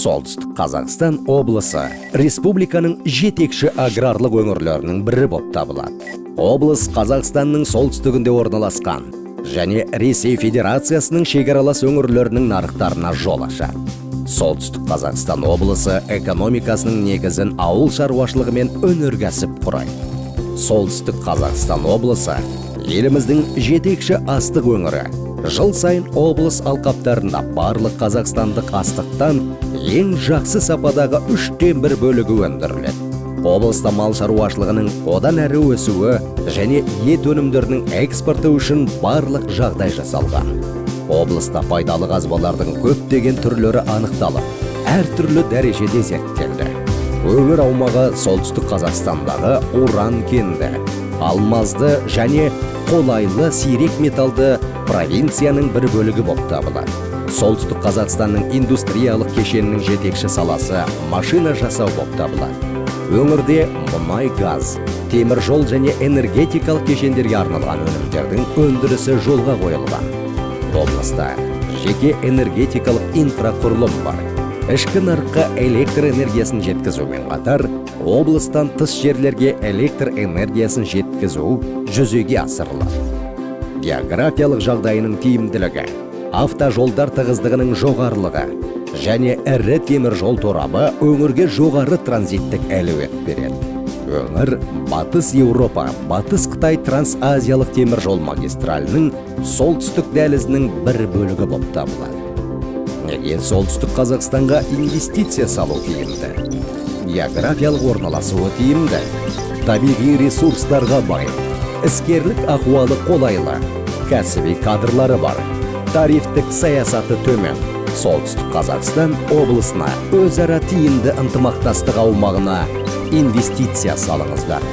Солтүстік Қазақстан облысы республиканың жетекші аграрлық өңірлерінің бірі болып табылады. Облыс Қазақстанның солтүстігінде орналасқан және Ресей Федерациясының шекаралас өңірлерінің нарықтарына жол ашады. Солтүстік Қазақстан облысы экономикасының негізін ауыл шаруашылығы мен өнеркәсіп құрайды. Солтүстік Қазақстан облысы еліміздің жетекші астық өңірі. Жыл сайын облыс алқаптарында барлық қазақстандық астықтан ең жақсы сападағы 3/1 бөлігі өндіріледі. Облыста мал шаруашылығының одан әрі өсуі және ет өнімдерінің экспорты үшін барлық жағдай жасалған. Облыста пайдалы қазбалардың көптеген түрлері анықталып, әртүрлі дәрежеде зерттелді. Өңір аумағы солтүстік Қазақстандағы уран кенді, алмазды және қолайлы сирек металды провинцияның бір бөлігі болып табылады. Солтүстік Қазақстанның индустриялық кешенінің жетекші саласы машина жасау болып табылады. Өңірде мұнай, газ, темір жол және энергетикалық кешендерге арналған өнімдердің өндірісі жолға қойылған. Облыста жеке энергетикалық инфрақұрылым бар. Ішкі нарыққа электр энергиясын жеткізумен қатар, облыстан тыс жерлерге электр энергиясын жеткізу жүзеге асырылады. Географиялық жағдайының тиімділігі, автожолдар тығыздығының жоғарылығы және ірі темір жол торабы өңірге жоғары транзиттік әлеует береді. Өңір Батыс Еуропа, Батыс Қытай трансазиялық темір жол магистралінің солтүстік дәлізінің бір бөлігі болып табылады. Неге солтүстік Қазақстанға инвестиция салу тиімді? Географиялық орналасуы тиімді, табиғи ресурстарға бай, іскерлік ахуалы қолайлы, кәсіби кадрлары бар, тарифтік саясаты төмен. Солтүстік Қазақстан облысына өзара тиімді ынтымақтастық аумағына инвестиция салыңыздар.